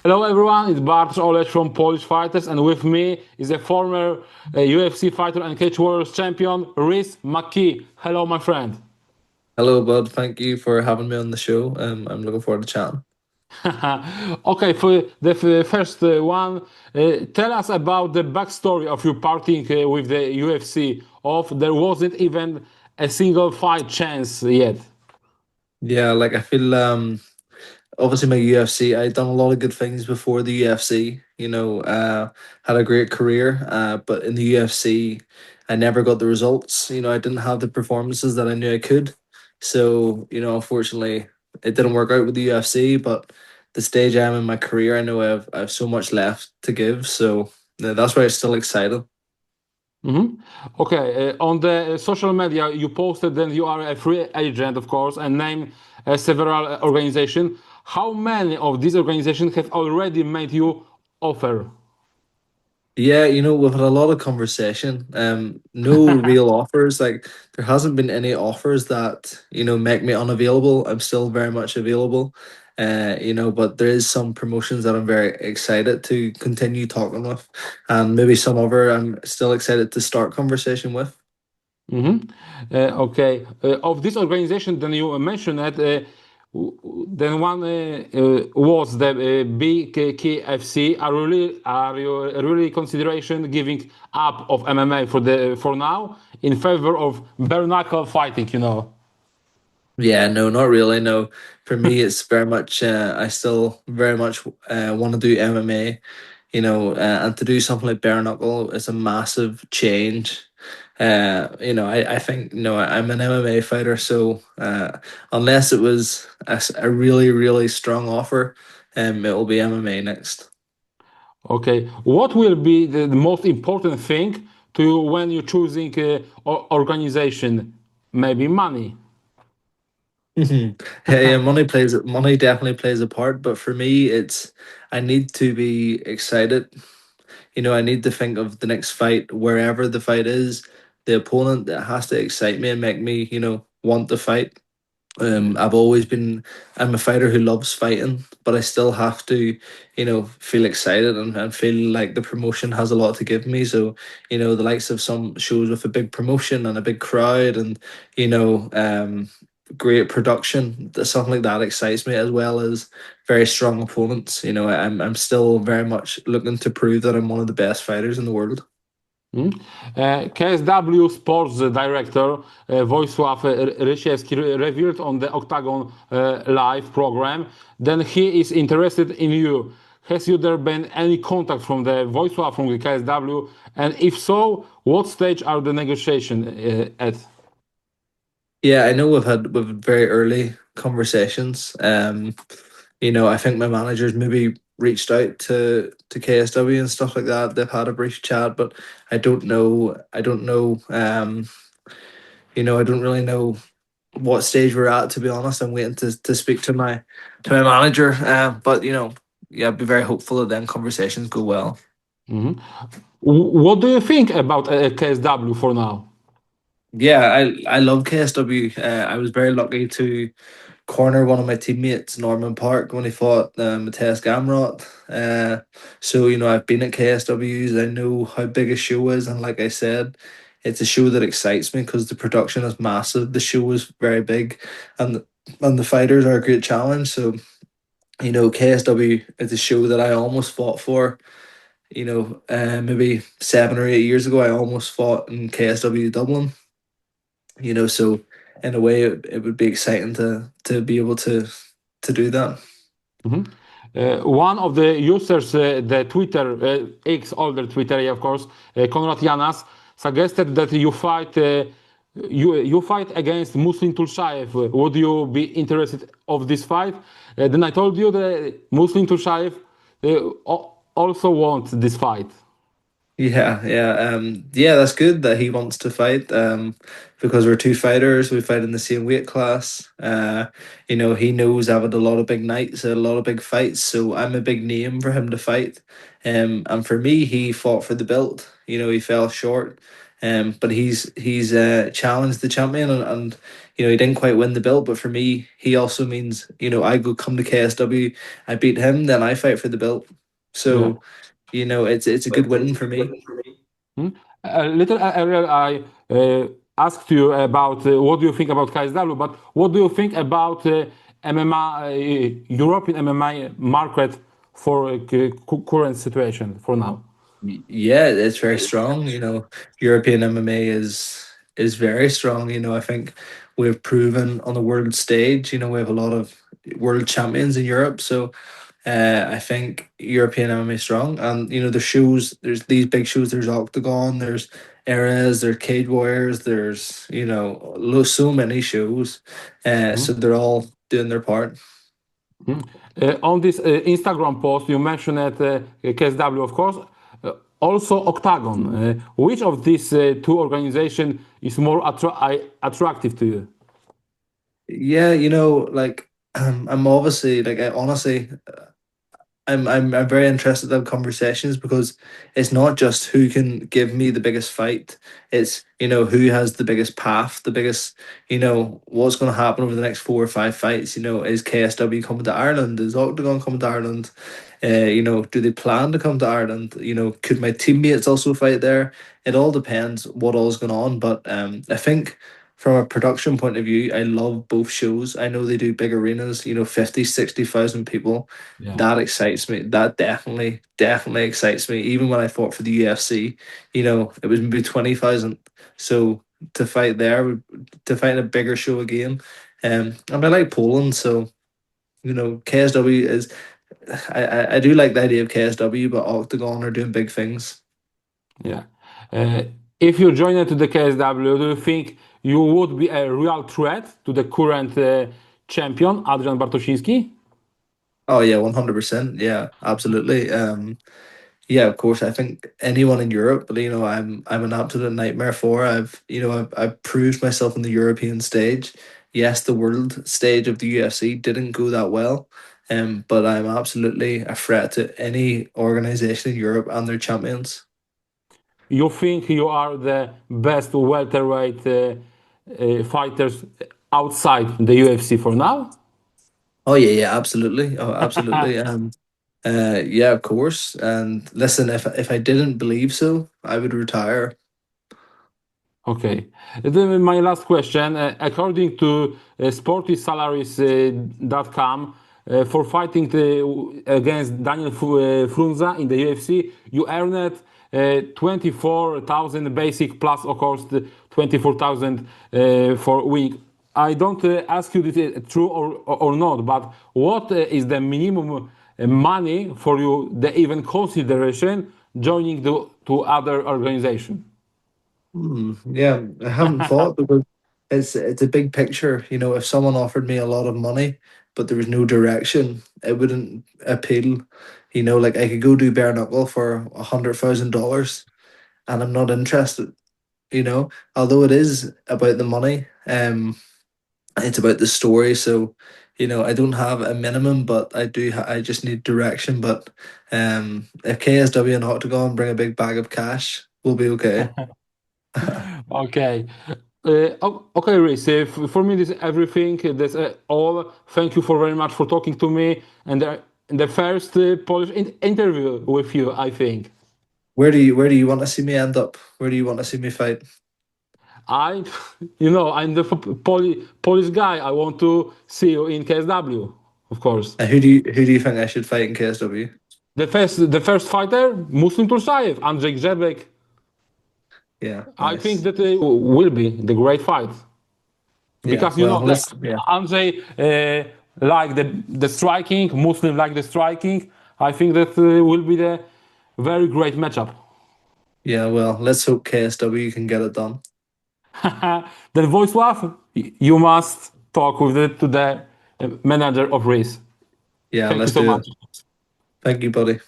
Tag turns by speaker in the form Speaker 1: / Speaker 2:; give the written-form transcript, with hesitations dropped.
Speaker 1: Hello everyone, it's Bartosz Olesz from Polish Fighters, and with me is a former UFC fighter and Cage Warriors champion, Rhys McKee. Hello, my friend.
Speaker 2: Hello, bud. Thank you for having me on the show. I'm looking forward to chatting.
Speaker 1: Okay, for the first one, tell us about the backstory of your parting with the UFC. Of there wasn't even a single fight chance yet.
Speaker 2: Yeah, like I feel obviously my UFC, I done a lot of good things before the UFC, had a great career, but in the UFC I never got the results. I didn't have the performances that I knew I could. So, unfortunately it didn't work out with the UFC, but the stage I am in my career, I know I have so much left to give. So that's why it's still exciting.
Speaker 1: Mhm. Okay, on the social media, you posted that you are a free agent, of course, and name several organizations. How many of these organizations have already made you offer?
Speaker 2: Yeah, we've had a lot of conversation. No real offers. Like there hasn't been any offers that, make me unavailable. I'm still very much available. But there is some promotions that I'm very excited to continue talking with. And maybe some other I'm still excited to start conversation with.
Speaker 1: Mhm. Okay, of this organization, then you mentioned that. Then one was the BKFC. Are you really consideration giving up of MMA for now in favor of bare knuckle fighting?
Speaker 2: Yeah, no, not really. No, for me, it's very much. I still very much want to do MMA. And to do something like bare knuckle is a massive change. I think I'm an MMA fighter, so unless it was a really really strong offer, it will be MMA next.
Speaker 1: Okay, what will be the most important thing to you when you're choosing organization? Maybe money.
Speaker 2: Mhm. Yeah, money definitely plays a part, but for me, it's I need to be excited. I need to think of the next fight, wherever the fight is, the opponent that has to excite me and make me, want to fight. I'm a fighter who loves fighting, but I still have to, feel excited and feel like the promotion has a lot to give me. So, the likes of some shows with a big promotion and a big crowd and, you know, um, great production, something like that excites me as well as very strong opponents. I'm still very much looking to prove that I'm one of the best fighters in the world.
Speaker 1: Mm. KSW Sports Director Wojsław Rysiewski revealed on the OKTAGON live program. Then he is interested in you. Has you there been any contact from the Wojsław from the KSW? And if so, what stage are the negotiation at?
Speaker 2: Yeah, I know we've very early conversations. I think my managers maybe reached out to KSW and stuff like that. They've had a brief chat, but I don't know. I don't know. I don't really know what stage we're at. To be honest, I'm waiting to speak to my manager. But yeah, I'd be very hopeful that then conversations go well.
Speaker 1: Mhm. What do you think about KSW for now?
Speaker 2: Yeah, I love KSW. I was very lucky to corner one of my teammates, Norman Park, when he fought Matthias Gamrot. So, I've been at KSWs. I know how big a show is. And like I said, it's a show that excites me because the production is massive. The show is very big and and the fighters are a great challenge. So, KSW is a show that I almost fought for. Maybe 7 or 8 years ago, I almost fought in KSW Dublin. So in a way, it would be exciting to be able to do that.
Speaker 1: Mhm. One of the users, the Twitter X, older Twitter, yeah, of course, Konrad Janas, suggested that you fight against Muslim Tulshaev. Would you be interested of this fight? Then I told you that Muslim Tulshaev also wants this fight.
Speaker 2: Yeah, that's good that he wants to fight. Because we're two fighters, we fight in the same weight class. He knows I've had a lot of big nights, a lot of big fights, so I'm a big name for him to fight. And for me, he fought for the belt. He fell short. But he's challenged the champion, and he didn't quite win the belt. But for me, he also means I go come to KSW, I beat him, then I fight for the belt.
Speaker 1: Yeah.
Speaker 2: So it's a good win for me.
Speaker 1: Hmm? A little earlier, I asked you about what do you think about KSW, but what do you think about MMA, European MMA market for current situation for now?
Speaker 2: Yeah, it's very strong. European MMA is very strong. I think we've proven on the world stage. We have a lot of world champions in Europe, so I think European MMA is strong. And the shows. There's these big shows. There's Octagon. There's Eras. There's Cage Warriors. There's so many shows. So
Speaker 1: Mhm.
Speaker 2: they're all doing their part.
Speaker 1: Mhm. On this Instagram post, you mentioned KSW, of course, also Octagon. Which of these two organizations is more attractive to you?
Speaker 2: Yeah, like I'm obviously like I honestly I'm very interested in conversations because it's not just who can give me the biggest fight. It's who has the biggest path, the biggest what's going to happen over the next 4 or 5 fights. Is KSW coming to Ireland? Is Octagon coming to Ireland? Do they plan to come to Ireland? Could my teammates also fight there? It all depends what all's going on. But I think from a production point of view, I love both shows. I know they do big arenas, 50, 60,000 people.
Speaker 1: Yeah.
Speaker 2: That excites me. That definitely excites me. Even when I fought for the UFC, it was maybe 20,000. So to fight there, to fight in a bigger show again, and I like Poland, so KSW is. I do like the idea of KSW, but Octagon are doing big things.
Speaker 1: Yeah. Uh, if you join to the KSW, do you think you would be a real threat to the current champion, Adrian Bartosiński?
Speaker 2: Oh yeah, 100%. Yeah, absolutely. Yeah, of course. I think anyone in Europe, but I'm an absolute nightmare for. I've proved myself on the European stage. Yes, the world stage of the UFC didn't go that well, but I'm absolutely a threat to any organization in Europe and their champions.
Speaker 1: You think you are the best welterweight fighters outside the UFC for now?
Speaker 2: Oh yeah, yeah, absolutely. Oh, absolutely. Yeah, of course. And listen, if I didn't believe so, I would retire.
Speaker 1: Okay. Then my last question. According to sportysalaries.com, for fighting against Daniel Frunza in the UFC, you earned 24,000 basic plus, of course, the 24,000 for week. I don't ask you this true or not, but what is the minimum money for you, the even consideration joining to other organization?
Speaker 2: Yeah, I haven't thought because it's a big picture. If someone offered me a lot of money, but there was no direction, it wouldn't appeal. Like I could go do bare knuckle for $100,000, and I'm not interested. Although it is about the money, it's about the story. So, I don't have a minimum, but I do. I just need direction. But if KSW and Octagon bring a big bag of cash, we'll be okay.
Speaker 1: Okay. Okay, Rhys. For me, this is everything. That's all. Thank you for very much for talking to me and the first Polish interview with you. I think
Speaker 2: Where do you want to see me end up? Where do you want to see me fight?
Speaker 1: I, I'm the Polish guy. I want to see you in KSW, of course.
Speaker 2: Who do you think I should fight in KSW?
Speaker 1: The first fighter, Muslim Tulshaev, Andrzej Grzebek.
Speaker 2: Yeah,
Speaker 1: I think
Speaker 2: nice.
Speaker 1: that will be the great fight.
Speaker 2: Yeah,
Speaker 1: Because
Speaker 2: well, let's. Yeah,
Speaker 1: Andrzej like the striking, Muslim like the striking. I think that will be the very great matchup.
Speaker 2: yeah. Well, let's hope KSW can get it done.
Speaker 1: Then Wojsław, you must talk with to the manager of Rhys.
Speaker 2: Yeah,
Speaker 1: Thank you
Speaker 2: let's
Speaker 1: so
Speaker 2: do
Speaker 1: much.
Speaker 2: it. Thank you, buddy.